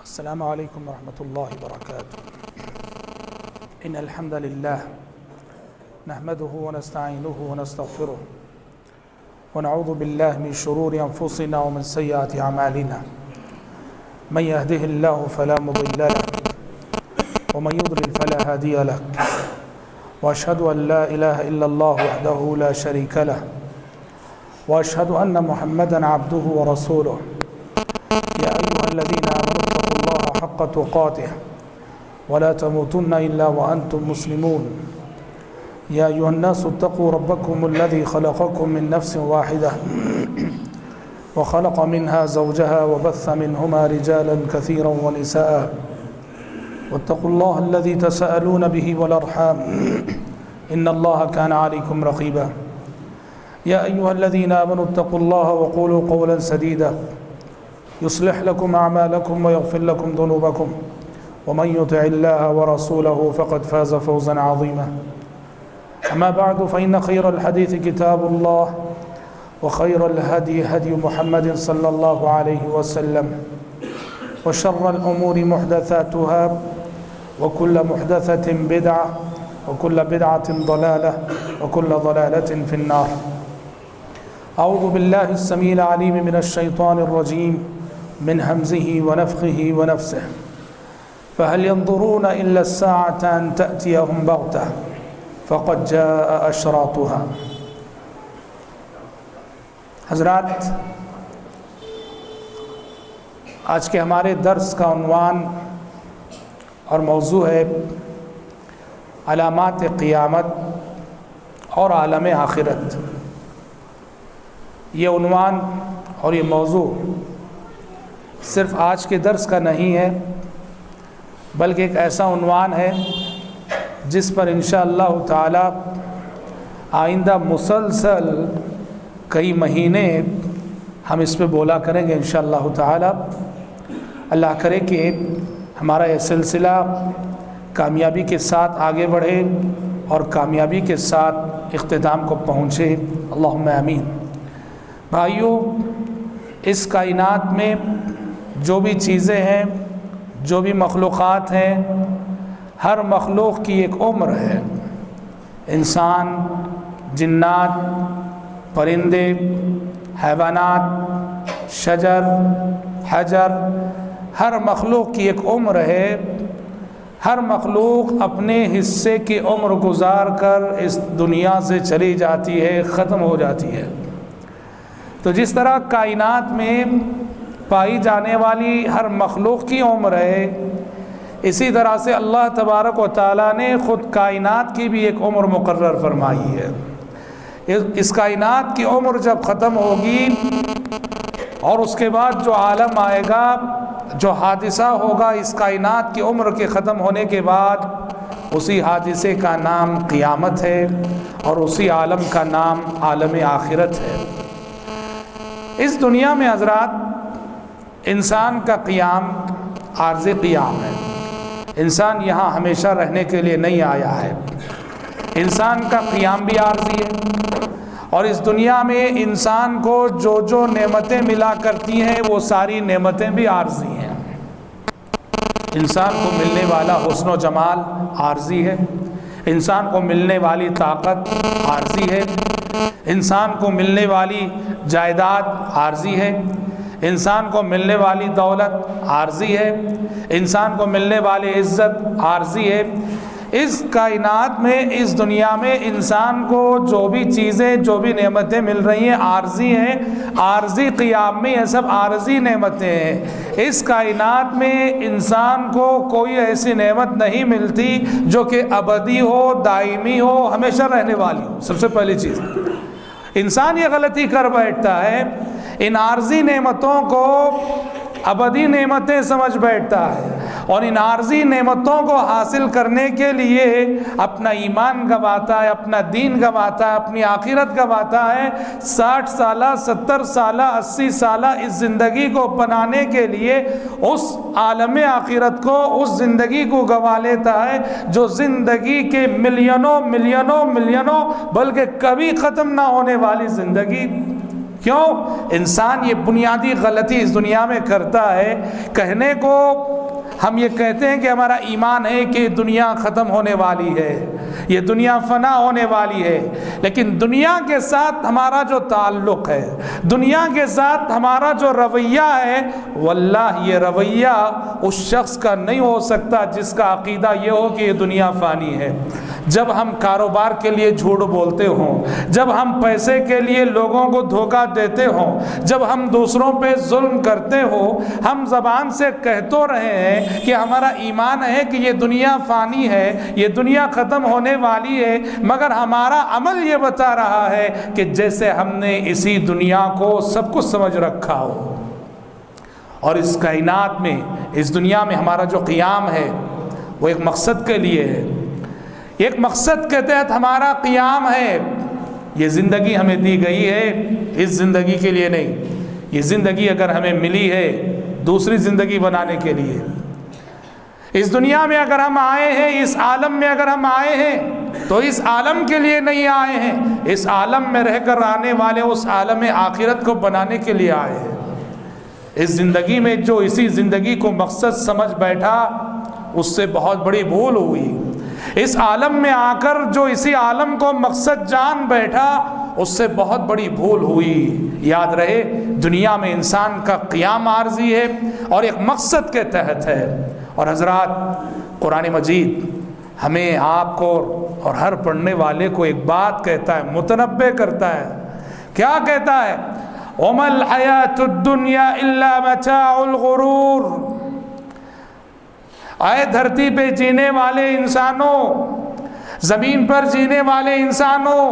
السلام عليكم ورحمة الله وبركاته. إن الحمد لله نحمده ونستعينه ونستغفره ونعوذ بالله من شرور أنفسنا ومن سيئات أعمالنا. من يهده الله فلا مضل له ومن يضلل فلا هادي له، وأشهد أن لا إله إلا الله وحده لا شريك له، وأشهد أن محمدا عبده ورسوله. يا أيها الذين آمنوا اتقوا الله حق تقاته ولا تموتن إلا وأنتم مسلمون. يا أيها الناس اتقوا ربكم الذي خلقكم من نفس واحدة وخلق منها زوجها وبث منهما رجالا كثيرا ونساء، واتقوا الله الذي تساءلون به والأرحام إن الله كان عليكم رقيبا. يا أيها الذين آمنوا اتقوا الله وقولوا قولا سديدا يصلح لكم أعمالكم ويغفر لكم ذنوبكم، ومن يطع الله ورسوله فقد فاز فوزا عظيما. أما بعد، فإن خير الحديث كتاب الله، وخير الهدي هدي محمد صلى الله عليه وسلم، وشر الأمور محدثاتها، وكل محدثة بدعة، وكل بدعة ضلالة، وكل ضلالة في النار. أعوذ بالله السميع العليم من الشيطان الرجيم من همزه ونفخه ونفسه. فهل ينظرون إلا الساعة أن تأتيهم بغتة فقد جاء أشراطها. حضرات، آج کے ہمارے درس کا عنوان اور موضوع ہے علامات قیامت اور عالم آخرت. یہ عنوان اور یہ موضوع صرف آج کے درس کا نہیں ہے، بلکہ ایک ایسا عنوان ہے جس پر انشاءاللہ تعالی آئندہ مسلسل کئی مہینے ہم اس پہ بولا کریں گے انشاءاللہ تعالی. اللہ کرے کہ ہمارا یہ سلسلہ کامیابی کے ساتھ آگے بڑھے اور کامیابی کے ساتھ اختتام کو پہنچے. اللہم آمین. بھائیو، اس کائنات میں جو بھی چیزیں ہیں، جو بھی مخلوقات ہیں، ہر مخلوق کی ایک عمر ہے. انسان، جنات، پرندے، حیوانات، شجر، حجر، ہر مخلوق کی ایک عمر ہے. ہر مخلوق اپنے حصے کی عمر گزار کر اس دنیا سے چلی جاتی ہے، ختم ہو جاتی ہے. تو جس طرح کائنات میں پائی جانے والی ہر مخلوق کی عمر ہے، اسی طرح سے اللہ تبارک و تعالیٰ نے خود کائنات کی بھی ایک عمر مقرر فرمائی ہے. اس کائنات کی عمر جب ختم ہوگی اور اس کے بعد جو عالم آئے گا، جو حادثہ ہوگا اس کائنات کی عمر کے ختم ہونے کے بعد، اسی حادثے کا نام قیامت ہے اور اسی عالم کا نام عالم آخرت ہے. اس دنیا میں حضرات انسان کا قیام عارضی قیام ہے. انسان یہاں ہمیشہ رہنے کے لیے نہیں آیا ہے. انسان کا قیام بھی عارضی ہے، اور اس دنیا میں انسان کو جو جو نعمتیں ملا کرتی ہیں وہ ساری نعمتیں بھی عارضی ہیں. انسان کو ملنے والا حسن و جمال عارضی ہے، انسان کو ملنے والی طاقت عارضی ہے، انسان کو ملنے والی جائیداد عارضی ہے، انسان کو ملنے والی دولت عارضی ہے، انسان کو ملنے والی عزت عارضی ہے. اس کائنات میں، اس دنیا میں انسان کو جو بھی چیزیں، جو بھی نعمتیں مل رہی ہیں عارضی ہیں. عارضی قیام میں یہ سب عارضی نعمتیں ہیں. اس کائنات میں انسان کو کوئی ایسی نعمت نہیں ملتی جو کہ ابدی ہو، دائمی ہو، ہمیشہ رہنے والی ہو. سب سے پہلی چیز انسان یہ غلطی کر بیٹھتا ہے، ان عارضی نعمتوں کو ابدی نعمتیں سمجھ بیٹھتا ہے، اور ان عارضی نعمتوں کو حاصل کرنے کے لیے اپنا ایمان گنواتا ہے، اپنا دین گنواتا ہے، اپنی آخرت گنواتا ہے. 60 سالہ، 70 سالہ، 80 سالہ اس زندگی کو بنانے کے لیے اس عالم آخرت کو، اس زندگی کو گنوا لیتا ہے جو زندگی کے ملینوں ملینوں ملینوں بلکہ کبھی ختم نہ ہونے والی زندگی کیوں؟ انسان یہ بنیادی غلطی اس دنیا میں کرتا ہے، کہنے کو ہم یہ کہتے ہیں کہ ہمارا ایمان ہے کہ دنیا ختم ہونے والی ہے، یہ دنیا فنا ہونے والی ہے، لیکن دنیا کے ساتھ ہمارا جو تعلق ہے، دنیا کے ساتھ ہمارا جو رویہ ہے، واللہ یہ رویہ اس شخص کا نہیں ہو سکتا جس کا عقیدہ یہ ہو کہ یہ دنیا فانی ہے۔ جب ہم کاروبار کے لیے جھوٹ بولتے ہوں، جب ہم پیسے کے لیے لوگوں کو دھوکہ دیتے ہوں، جب ہم دوسروں پہ ظلم کرتے ہوں، ہم زبان سے کہہ تو رہے ہیں کہ ہمارا ایمان ہے کہ یہ دنیا فانی ہے، یہ دنیا ختم ہونے والی ہے، مگر ہمارا عمل یہ بتا رہا ہے کہ جیسے ہم نے اسی دنیا کو سب کچھ سمجھ رکھا ہو، اور اس کائنات میں، اس دنیا میں ہمارا جو قیام ہے وہ ایک مقصد کے لیے ہے، ایک مقصد کے تحت ہمارا قیام ہے۔ یہ زندگی ہمیں دی گئی ہے اس زندگی کے لیے نہیں، یہ زندگی اگر ہمیں ملی ہے دوسری زندگی بنانے کے لیے۔ اس دنیا میں اگر ہم آئے ہیں، اس عالم میں اگر ہم آئے ہیں تو اس عالم کے لیے نہیں آئے ہیں، اس عالم میں رہ کر آنے والے اس عالم آخرت کو بنانے کے لیے آئے ہیں۔ اس زندگی میں جو اسی زندگی کو مقصد سمجھ بیٹھا اس سے بہت بڑی بھول ہوئی، اس عالم میں آ کر جو اسی عالم کو مقصد جان بیٹھا اس سے بہت بڑی بھول ہوئی۔ یاد رہے دنیا میں انسان کا قیام عارضی ہے اور ایک مقصد کے تحت ہے۔ اور حضرات، قرآن مجید ہمیں، آپ کو اور ہر پڑھنے والے کو ایک بات کہتا ہے، متنبہ کرتا ہے۔ کیا کہتا ہے؟ وَمَا الْحَيَاةُ الدُّنْيَا إِلَّا مَتَاعُ الْغُرُورِ۔ اے دھرتی پہ جینے والے انسانوں، زمین پر جینے والے انسانوں،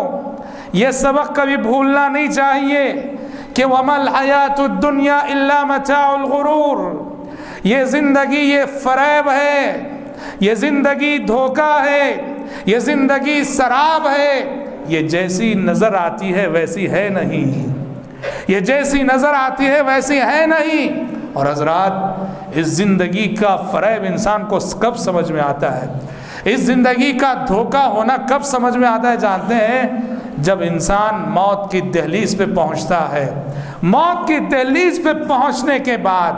یہ سبق کبھی بھولنا نہیں چاہیے کہ وَمَا الْحَيَاةُ الدُّنْيَا إِلَّا مَتَاعُ الْغُرُورِ۔ یہ زندگی یہ فریب ہے، یہ زندگی دھوکہ ہے، یہ زندگی سراب ہے، یہ جیسی نظر آتی ہے ویسی ہے نہیں، یہ جیسی نظر آتی ہے ویسی ہے نہیں۔ اور حضرات، اس زندگی کا فریب انسان کو کب سمجھ میں آتا ہے، اس زندگی کا دھوکہ ہونا کب سمجھ میں آتا ہے جانتے ہیں؟ جب انسان موت کی دہلیز پہ پہنچتا ہے۔ موت کی دہلیز پہ پہنچنے کے بعد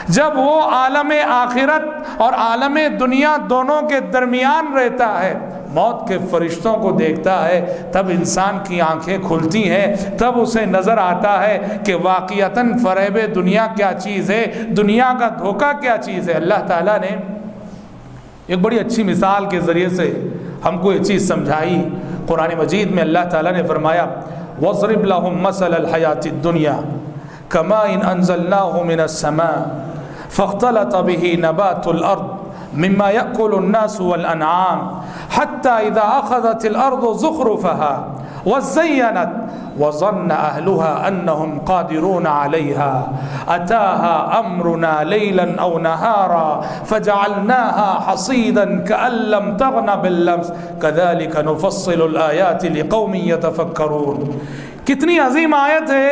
جب وہ عالم آخرت اور عالم دنیا دونوں کے درمیان رہتا ہے، موت کے فرشتوں کو دیکھتا ہے، تب انسان کی آنکھیں کھلتی ہیں، تب اسے نظر آتا ہے کہ واقعتاً فریب دنیا کیا چیز ہے، دنیا کا دھوکہ کیا چیز ہے۔ اللہ تعالیٰ نے ایک بڑی اچھی مثال کے ذریعے سے ہم کو یہ چیز سمجھائی۔ قرآن مجید میں اللہ تعالیٰ نے فرمایا وَاضْرِبْ لَهُمْ مَثَلَ الْحَيَاةِ الدُّنْيَا كَمَاءٍ أَنزَلْنَاهُ مِنَ السَّمَاءِ فَاخْتَلَطَ بِهِ نَبَاتُ الْأَرْضِ مِمَّا يَأْكُلُ النَّاسُ وَالْأَنْعَامُ حَتَّى إِذَا أَخَذَتِ الْأَرْضُ زُخْرُفَهَا وَزَيَّنَتْ وَظَنَّ أَهْلُهَا أَنَّهُمْ قَادِرُونَ عَلَيْهَا أَتَاهَا أَمْرُنَا لَيْلًا أَوْ نَهَارًا فَجَعَلْنَاهَا حَصِيدًا كَأَن لَّمْ تَغْنَ بِالْأَمْسِ كَذَلِكَ نُفَصِّلُ الْآيَاتِ لِقَوْمٍ يَتَفَكَّرُونَ۔ کتنی عظیم آیت ہے،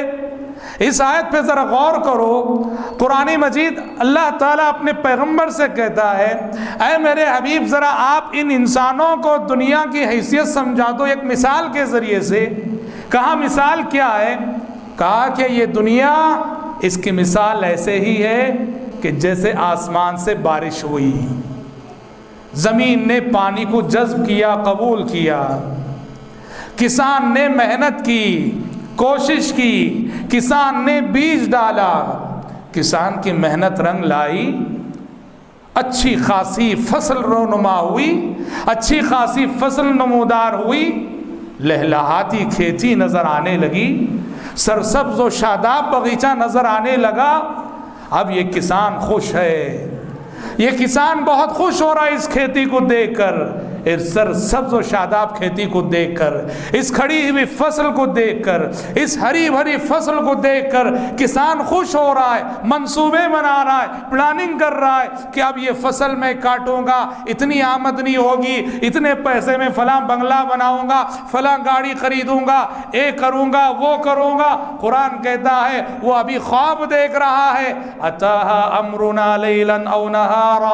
اس آیت پہ ذرا غور کرو۔ قرآن مجید اللہ تعالیٰ اپنے پیغمبر سے کہتا ہے اے میرے حبیب ذرا آپ ان انسانوں کو دنیا کی حیثیت سمجھا دو ایک مثال کے ذریعے سے۔ کہا مثال کیا ہے؟ کہا کہ یہ دنیا، اس کی مثال ایسے ہی ہے کہ جیسے آسمان سے بارش ہوئی، زمین نے پانی کو جذب کیا، قبول کیا، کسان نے محنت کی، کوشش کی، کسان نے بیج ڈالا، کسان کی محنت رنگ لائی، اچھی خاصی فصل رونما ہوئی، اچھی خاصی فصل نمودار ہوئی، لہلہاتی کھیتی نظر آنے لگی، سرسبز و شاداب باغیچہ نظر آنے لگا۔ اب یہ کسان خوش ہے، یہ کسان بہت خوش ہو رہا ہے اس کھیتی کو دیکھ کر، اس سرسبز و شاداب کھیتی کو دیکھ کر، اس کھڑی ہوئی فصل کو دیکھ کر، اس ہری بھری فصل کو دیکھ کر کسان خوش ہو رہا ہے، منصوبے بنا رہا ہے، پلاننگ کر رہا ہے کہ اب یہ فصل میں کاٹوں گا، اتنی آمدنی ہوگی، اتنے پیسے میں فلاں بنگلہ بناؤں گا، فلاں گاڑی خریدوں گا، یہ کروں گا، وہ کروں گا۔ قرآن کہتا ہے وہ ابھی خواب دیکھ رہا ہے۔ اتاہا امرنا لیلا او نہارا،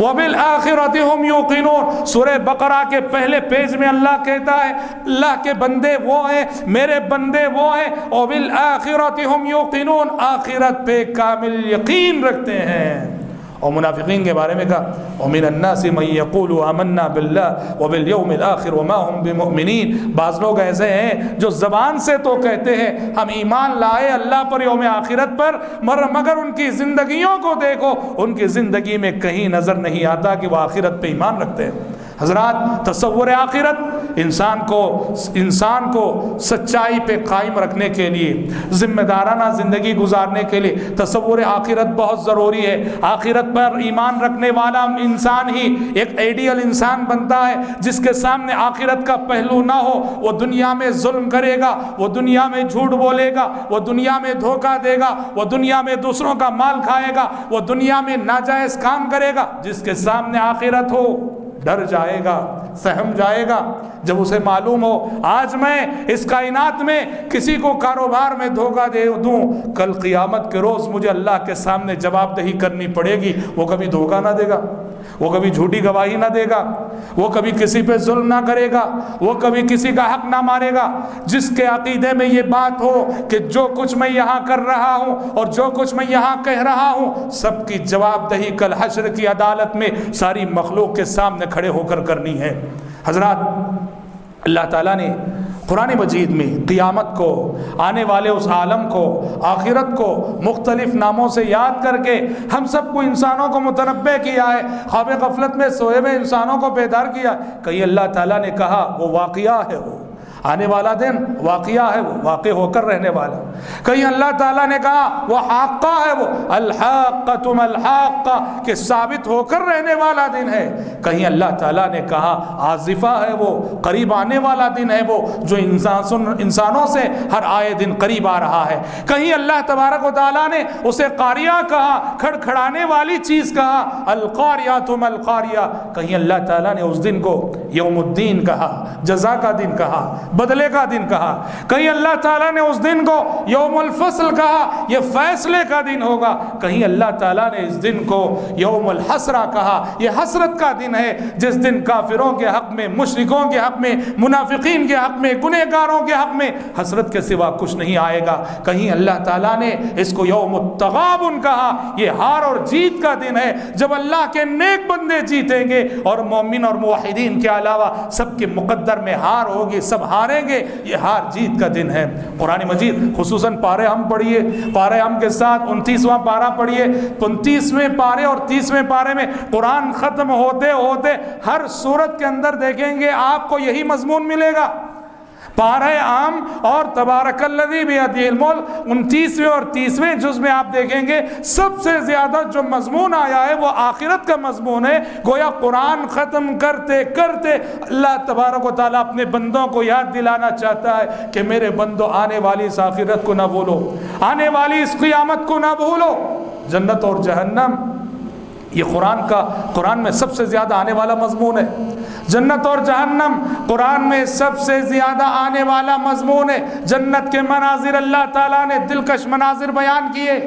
وَبِالْآخِرَةِ هُمْ يُوقِنُونَ۔ سورہ بقرہ کے پہلے پیج میں اللہ کہتا ہے اللہ کے بندے وہ ہیں، میرے بندے وہ ہیں، وَبِالْآخِرَةِ هُمْ يُوقِنُونَ، آخرت پہ کامل یقین رکھتے ہیں۔ اور منافقین کے بارے میں کہا وَمِنَ النَّاسِ مَن يَقُولُ آمَنَّا بِاللَّهِ وَبِالْيَوْمِ الْآخِرِ وَمَا هُمْ بِمُؤْمِنِينَ۔ بعض لوگ ایسے ہیں جو زبان سے تو کہتے ہیں ہم ایمان لائے اللہ پر، یوم آخرت پر، مگر ان کی زندگیوں کو دیکھو، ان کی زندگی میں کہیں نظر نہیں آتا کہ وہ آخرت پہ ایمان رکھتے ہیں۔ حضرات، تصور آخرت انسان کو سچائی پہ قائم رکھنے کے لیے، ذمہ دارانہ زندگی گزارنے کے لیے تصور آخرت بہت ضروری ہے۔ آخرت پر ایمان رکھنے والا انسان ہی ایک آئیڈیل انسان بنتا ہے، جس کے سامنے آخرت کا پہلو نہ ہو۔ وہ دنیا میں ظلم کرے گا، وہ دنیا میں جھوٹ بولے گا، وہ دنیا میں دھوکہ دے گا، وہ دنیا میں دوسروں کا مال کھائے گا، وہ دنیا میں ناجائز کام کرے گا۔ جس کے سامنے آخرت ہو ڈر جائے گا، سہم جائے گا، جب اسے معلوم ہو آج میں اس کائنات میں کسی کو کاروبار میں دھوکہ دے دوں، کل قیامت کے روز مجھے اللہ کے سامنے جواب دہی کرنی پڑے گی۔ وہ کبھی دھوکہ نہ دے گا، وہ کبھی جھوٹی گواہی نہ دے گا، وہ کبھی کسی پہ ظلم نہ کرے گا، وہ کبھی کسی کا حق نہ مارے گا۔ جس کے عقیدے میں یہ بات ہو کہ جو کچھ میں یہاں کر رہا ہوں اور جو کچھ میں یہاں کہہ رہا ہوں، سب کی جواب دہی کل حشر کی عدالت میں ساری مخلوق کے سامنے کھڑے ہو کر کرنی ہے۔ حضرات، اللہ تعالیٰ نے قرآن مجید میں قیامت کو، آنے والے اس عالم کو، آخرت کو مختلف ناموں سے یاد کر کے ہم سب کو، انسانوں کو متنبہ کیا ہے، خواب غفلت میں سوئے ہوئے انسانوں کو بیدار کیا۔ کہیں اللہ تعالیٰ نے کہا وہ واقعہ ہے، وہ آنے والا دن واقعہ ہے، وہ واقع ہو کر رہنے والا۔ کہیں اللہ تعالیٰ نے کہا وہ حاقہ ہے، وہ الحاقۃ ما الحاقہ، کہ ثابت ہو کر رہنے والا دن ہے۔ کہیں اللہ تعالیٰ نے کہا آزفہ ہے، وہ قریب آنے والا دن ہے، وہ جو انسانوں سے ہر آئے دن قریب آ رہا ہے۔ کہیں اللہ تبارک و تعالیٰ نے اسے قاریہ کہا، کھڑکھڑانے والی چیز کہا، القاریۃ ما القاریہ۔ کہیں اللہ تعالیٰ نے اس دن کو یوم الدین کہا، جزا کا دن کہا، بدلے کا دن کہا۔ کہیں اللہ تعالیٰ نے اس دن کو یوم الفصل کہا، یہ فیصلے کا دن ہوگا۔ کہیں اللہ تعالیٰ نے اس دن کو یوم الحسرہ کہا، یہ حسرت کا دن ہے، جس دن کافروں کے حق میں، مشرکوں کے حق میں، منافقین کے حق میں، گنہگاروں کے حق میں حسرت کے سوا کچھ نہیں آئے گا۔ کہیں اللہ تعالیٰ نے اس کو یوم التغابن کہا، یہ ہار اور جیت کا دن ہے، جب اللہ کے نیک بندے جیتیں گے اور مومن اور موحدین کے علاوہ سب کے مقدر میں ہار ہوگی، سب ہاریں گے۔ یہ ہار جیت کا دن ہے۔ قرآن مجید خصوصاً پارے ہم پڑھیے، پارے ہم کے ساتھ 29واں پارہ پڑھیے۔ 29ویں پارے اور 30ویں پارے میں قرآن ختم ہوتے ہوتے ہر سورت کے اندر دیکھیں گے آپ کو یہی مضمون ملے گا۔ پارہ عام اور تبارک الذی بیدہ الملک 29ویں اور 30ویں جز میں آپ دیکھیں گے سب سے زیادہ جو مضمون آیا ہے وہ آخرت کا مضمون ہے۔ گویا قرآن ختم کرتے کرتے اللہ تبارک و تعالیٰ اپنے بندوں کو یاد دلانا چاہتا ہے کہ میرے بندوں، آنے والی اس آخرت کو نہ بھولو، آنے والی اس قیامت کو نہ بھولو۔ جنت اور جہنم یہ قرآن میں سب سے زیادہ آنے والا مضمون ہے۔ جنت اور جہنم قرآن میں سب سے زیادہ آنے والا مضمون ہے۔ جنت کے مناظر اللہ تعالیٰ نے دلکش مناظر بیان کیے،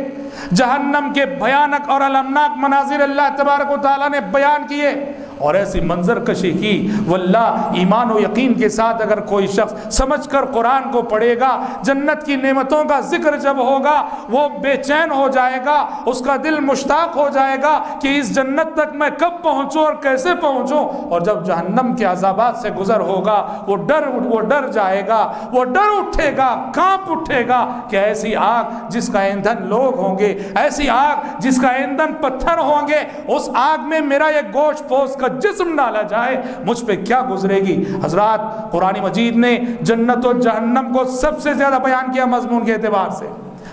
جہنم کے بھیانک اور المناک مناظر اللہ تبارک و تعالیٰ نے بیان کیے، اور ایسی منظر کشی کی۔ واللہ ایمان و یقین کے ساتھ اگر کوئی شخص سمجھ کر قرآن کو پڑھے گا، جنت کی نعمتوں کا ذکر جب ہوگا وہ بے چین ہو جائے گا، اس کا دل مشتاق ہو جائے گا کہ اس جنت تک میں کب پہنچوں اور کیسے پہنچوں۔ اور جب جہنم کے عذابات سے گزر ہوگا وہ ڈر جائے گا، وہ ڈر اٹھے گا، کانپ اٹھے گا کہ ایسی آگ جس کا ایندھن لوگ ہوں گے، ایسی آگ جس کا ایندھن پتھر ہوں گے، اس آگ میں میرا یہ گوشت پوست کا جسم ڈالا جائے، مجھ پہ کیا گزرے گی۔ حضرات، قرآن مجید نے جنت و جہنم کو سب سے زیادہ بیان کیا مضمون کے اعتبار سے۔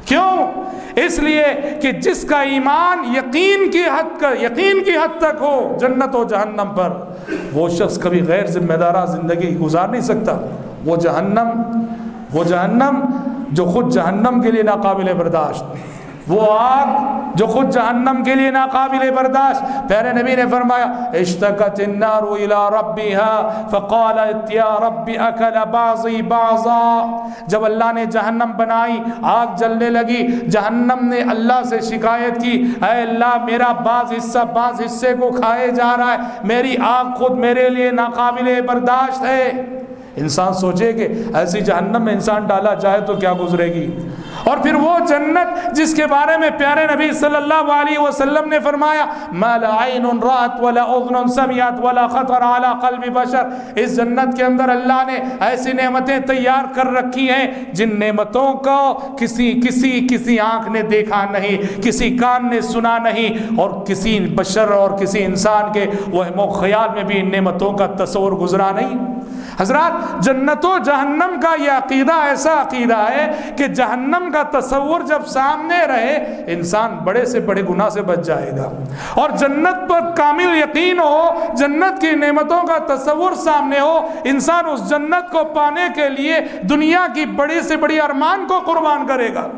کیوں؟ اس لیے کہ جس کا ایمان یقین کی حد تک ہو جنت و جہنم پر، وہ شخص کبھی غیر ذمہ دارہ زندگی گزار نہیں سکتا۔ وہ جہنم جو خود جہنم کے لیے ناقابل برداشت، وہ آگ جو خود جہنم کے لیے ناقابل برداشت. پیارے نبی نے فرمایا اشتکت النار الى ربها فقالت یا رب اکل بعضی بعضا. جب اللہ نے جہنم بنائی آگ جلنے لگی, جہنم نے اللہ سے شکایت کی, اے اللہ میرا بعض حصہ بعض حصے کو کھائے جا رہا ہے, میری آگ خود میرے لیے ناقابل برداشت ہے. انسان سوچے کہ ایسی جہنم میں انسان ڈالا جائے تو کیا گزرے گی. اور پھر وہ جنت جس کے بارے میں پیارے نبی صلی اللہ علیہ وسلم نے فرمایا ما لا عین رأت ولا اذن سمعت ولا خطر علی قلب بشر. اس جنت کے اندر اللہ نے ایسی نعمتیں تیار کر رکھی ہیں جن نعمتوں کو کسی آنکھ نے دیکھا نہیں, کسی کان نے سنا نہیں, اور کسی بشر اور کسی انسان کے وہم و خیال میں بھی ان نعمتوں کا تصور گزرا نہیں. حضرات, جنت و جہنم کا یہ عقیدہ ایسا عقیدہ ہے کہ جہنم کا تصور جب سامنے رہے انسان بڑے سے بڑے گناہ سے بچ جائے گا, اور جنت پر کامل یقین ہو, جنت کی نعمتوں کا تصور سامنے ہو, انسان اس جنت کو پانے کے لیے دنیا کی بڑی سے بڑی ارمان کو قربان کرے گا.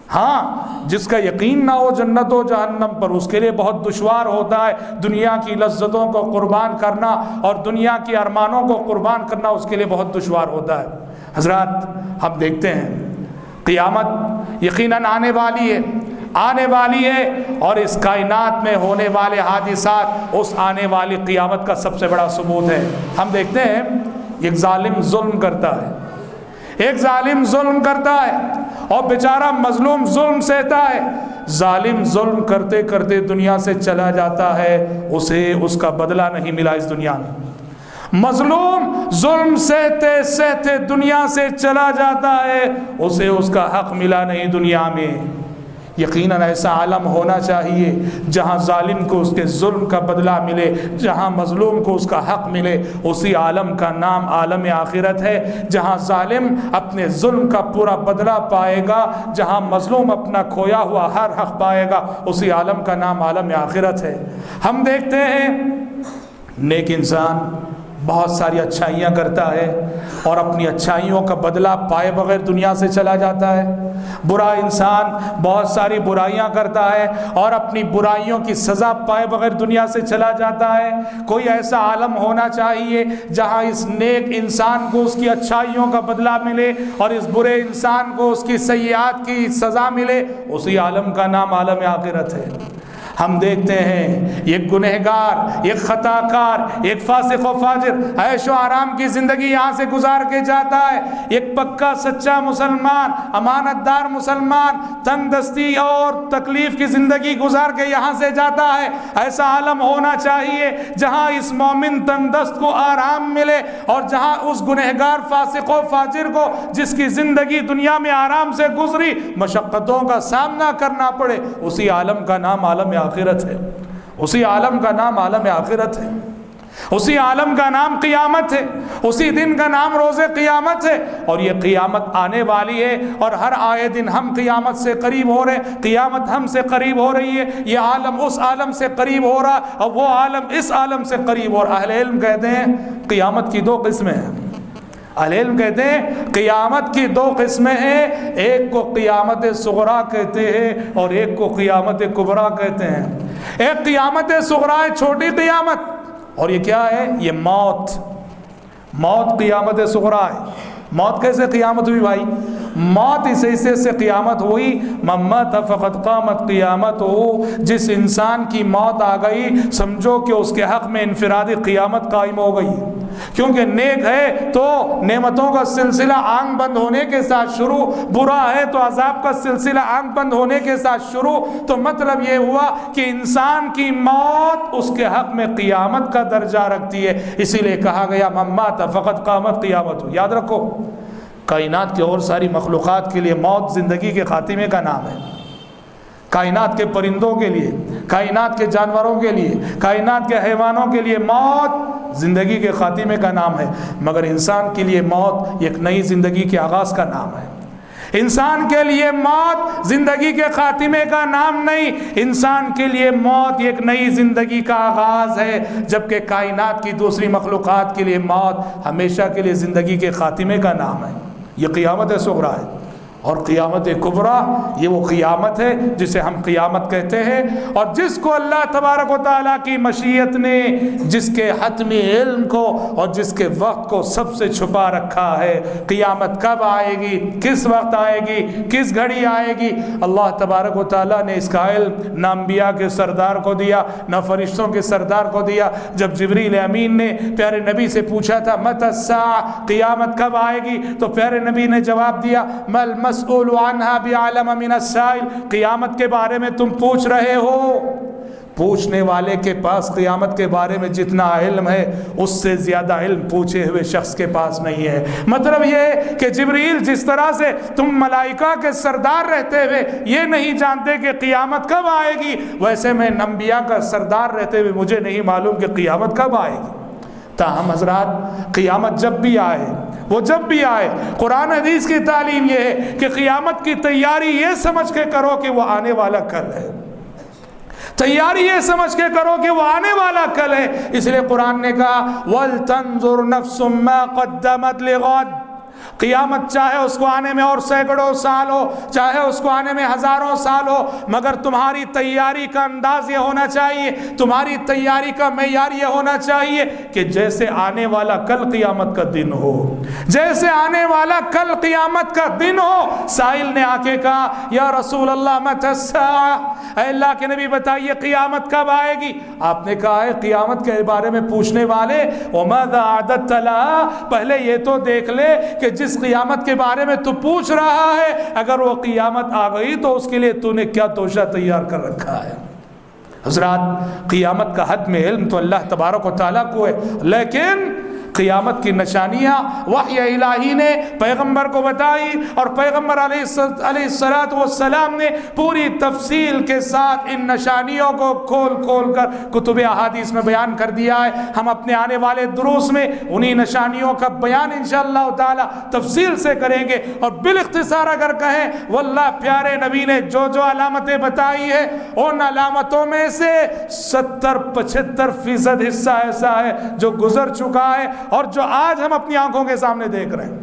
ہاں, جس کا یقین نہ ہو جنت و جہنم پر اس کے لیے بہت دشوار ہوتا ہے دنیا کی لذتوں کو قربان کرنا, اور دنیا کی ارمانوں کو قربان کرنا اس کے لیے بہت دشوار ہوتا ہے. حضرات, ہم دیکھتے ہیں قیامت یقیناً آنے والی ہے, اور اس کائنات میں ہونے والے حادثات اس آنے والی قیامت کا سب سے بڑا ثبوت ہے. ہم دیکھتے ہیں ایک ظالم ظلم کرتا ہے, اور بیچارہ مظلوم ظلم سہتا ہے. ظالم ظلم کرتے کرتے دنیا سے چلا جاتا ہے, اسے اس کا بدلہ نہیں ملا اس دنیا میں. مظلوم ظلم سہتے سہتے دنیا سے چلا جاتا ہے, اسے اس کا حق ملا نہیں دنیا میں. یقیناً ایسا عالم ہونا چاہیے جہاں ظالم کو اس کے ظلم کا بدلہ ملے, جہاں مظلوم کو اس کا حق ملے. اسی عالم کا نام عالم آخرت ہے, جہاں ظالم اپنے ظلم کا پورا بدلہ پائے گا, جہاں مظلوم اپنا کھویا ہوا ہر حق پائے گا. اسی عالم کا نام عالم آخرت ہے. ہم دیکھتے ہیں نیک انسان بہت ساری اچھائیاں کرتا ہے اور اپنی اچھائیوں کا بدلہ پائے بغیر دنیا سے چلا جاتا ہے. برا انسان بہت ساری برائیاں کرتا ہے اور اپنی برائیوں کی سزا پائے بغیر دنیا سے چلا جاتا ہے. کوئی ایسا عالم ہونا چاہیے جہاں اس نیک انسان کو اس کی اچھائیوں کا بدلہ ملے اور اس برے انسان کو اس کی سیئات کی سزا ملے. اسی عالم کا نام عالم آخرت ہے. ہم دیکھتے ہیں ایک گنہگار, ایک خطا کار, ایک فاسق و فاجر عیش و آرام کی زندگی یہاں سے گزار کے جاتا ہے. ایک پکا سچا مسلمان, امانت دار مسلمان, تنگ دستی اور تکلیف کی زندگی گزار کے یہاں سے جاتا ہے. ایسا عالم ہونا چاہیے جہاں اس مومن تنگ دست کو آرام ملے, اور جہاں اس گنہگار فاسق و فاجر کو جس کی زندگی دنیا میں آرام سے گزری مشقتوں کا سامنا کرنا پڑے. اسی عالم کا نام عالم آخرت ہے. اسی عالم کا نام عالم آخرت ہے. اسی عالم کا نام قیامت ہے. اسی دن کا نام روز قیامت ہے. اور یہ قیامت آنے والی ہے, اور ہر آئے دن ہم قیامت سے قریب ہو رہے ہیں. قیامت ہم سے قریب ہو رہی ہے. یہ عالم اس عالم سے قریب ہو رہا, اور وہ عالم اس عالم سے قریب ہو رہا. اہل علم کہتے ہیں قیامت کی دو قسمیں ہیں. اہل علم کہتے ہیں قیامت کی دو قسمیں ہیں. ایک کو قیامت صغریٰ کہتے ہیں اور ایک کو قیامت کبریٰ کہتے ہیں. ایک قیامت صغریٰ ہے, چھوٹی قیامت, اور یہ کیا ہے؟ یہ موت قیامت صغریٰ ہے. موت کیسے قیامت ہوئی بھائی؟ موت اس حصے سے قیامت ہوئی ممت فقط قامت قیامت ہو. جس انسان کی موت آ گئی سمجھو کہ اس کے حق میں انفرادی قیامت قائم ہو گئی. کیونکہ نیک ہے تو نعمتوں کا سلسلہ آنکھ بند ہونے کے ساتھ شروع, برا ہے تو عذاب کا سلسلہ آنکھ بند ہونے کے ساتھ شروع. تو مطلب یہ ہوا کہ انسان کی موت اس کے حق میں قیامت کا درجہ رکھتی ہے. اسی لیے کہا گیا ممات فقط قامت قیامت ہو. یاد رکھو کائنات کے اور ساری مخلوقات کے لیے موت زندگی کے خاتمے کا نام ہے. کائنات کے پرندوں کے لیے, کائنات کے جانوروں کے لیے, کائنات کے حیوانوں کے لیے موت زندگی کے خاتمے کا نام ہے. مگر انسان کے لیے موت ایک نئی زندگی کے آغاز کا نام ہے. انسان کے لیے موت زندگی کے خاتمے کا نام نہیں, انسان کے لیے موت ایک نئی زندگی کا آغاز ہے. جبکہ کائنات کی دوسری مخلوقات کے لیے موت ہمیشہ کے لیے زندگی کے خاتمے کا نام ہے. یہ قیامت صغریٰ ہے. اور قیامت کبریٰ یہ وہ قیامت ہے جسے ہم قیامت کہتے ہیں، اور جس کو اللہ تبارک و تعالیٰ کی مشیت نے جس کے حتمی علم کو اور جس کے وقت کو سب سے چھپا رکھا ہے۔ قیامت کب آئے گی، کس وقت آئے گی، کس گھڑی آئے گی، اللہ تبارک و تعالیٰ نے اس کا علم نہ انبیاء کے سردار کو دیا، نہ فرشتوں کے سردار کو دیا۔ جب جبریل امین نے پیارے نبی سے پوچھا تھا متی الساعہ، قیامت کب آئے گی، تو پیارے نبی نے جواب دیا ما المسئول عنہا بعلم من السائل، قیامت کے بارے میں تم پوچھ رہے ہو، پوچھنے والے کے پاس قیامت کے بارے میں جتنا علم ہے اس سے زیادہ علم پوچھے ہوئے شخص کے پاس نہیں ہے۔ مطلب یہ کہ جبریل جس طرح سے تم ملائکہ کے سردار رہتے ہوئے یہ نہیں جانتے کہ قیامت کب آئے گی، ویسے میں انبیاء کا سردار رہتے ہوئے مجھے نہیں معلوم کہ قیامت کب آئے گی۔ تاہم حضرات قیامت جب بھی آئے، وہ جب بھی آئے، قرآن حدیث کی تعلیم یہ ہے کہ قیامت کی تیاری یہ سمجھ کے کرو کہ وہ آنے والا کل ہے، تیاری یہ سمجھ کے کرو کہ وہ آنے والا کل ہے۔ اس لیے قرآن نے کہا وَلْتَنْظُرْ نَفْسٌ مَا قَدَّمَتْ لِغَدٍ، قیامت چاہے اس کو آنے میں اور سینکڑوں سال ہو، چاہے اس کو آنے میں ہزاروں سال ہو، مگر تمہاری تیاری کا انداز یہ ہونا چاہیے، تمہاری تیاری کا معیار یہ ہونا چاہیے کہ جیسے آنے والا کل قیامت کا دن ہو، جیسے آنے والا کل قیامت کا دن ہو۔ سائل نے آ کے کہا یا رسول اللہ متی الساعہ، اے اللہ کے نبی بتائیے قیامت کب آئے گی؟ آپ نے کہا ہے قیامت کے بارے میں پوچھنے والے وَمَاذَا أَعْدَدْتَ لَهَا، پہلے یہ تو دیکھ لے کہ جس قیامت کے بارے میں تو پوچھ رہا ہے اگر وہ قیامت آ گئی تو اس کے لیے تو نے کیا توشہ تیار کر رکھا ہے۔ حضرات قیامت کا حد میں علم تو اللہ تبارک و تعالیٰ کو ہے، لیکن قیامت کی نشانیاں وحی الہی نے پیغمبر کو بتائی، اور پیغمبر علیہ السلام نے پوری تفصیل کے ساتھ ان نشانیوں کو کھول کھول کر کتب احادیث میں بیان کر دیا ہے۔ ہم اپنے آنے والے دروس میں انہی نشانیوں کا بیان انشاءاللہ تعالی تفصیل سے کریں گے، اور بالاختصار اگر کہیں واللہ پیارے نبی نے جو جو علامتیں بتائی ہیں ان علامتوں میں سے 70-75% حصہ ایسا ہے جو گزر چکا ہے، اور جو آج ہم اپنی آنکھوں کے سامنے دیکھ رہے ہیں،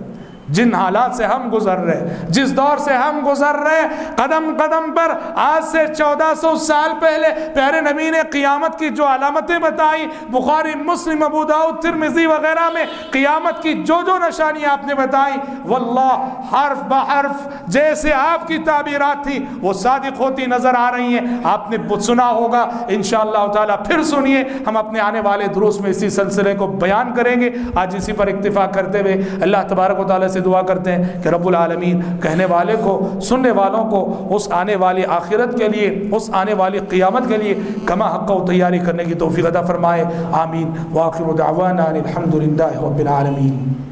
جن حالات سے ہم گزر رہے ہیں، جس دور سے ہم گزر رہے ہیں، قدم قدم پر آج سے 1400 سال پہلے پیارے نبی نے قیامت کی جو علامتیں بتائی، بخاری، مسلم، ابو داؤد، ترمذی وغیرہ میں قیامت کی جو جو نشانیاں آپ نے بتائی، واللہ حرف بحرف جیسے آپ کی تعبیرات تھی وہ صادق ہوتی نظر آ رہی ہیں۔ آپ نے سنا ہوگا، انشاءاللہ تعالی پھر سنیے، ہم اپنے آنے والے دروس میں اسی سلسلے کو بیان کریں گے۔ آج اسی پر اکتفا کرتے ہوئے اللہ تبارک و تعالی سے دعا کرتے ہیں کہ رب العالمین کہنے والے کو، سننے والوں کو اس آنے والی آخرت کے لیے، اس آنے والی قیامت کے لیے کما حق و تیاری کرنے کی توفیق عطا فرمائے، آمین۔ وآخر دعوانا الحمد للہ رب العالمین۔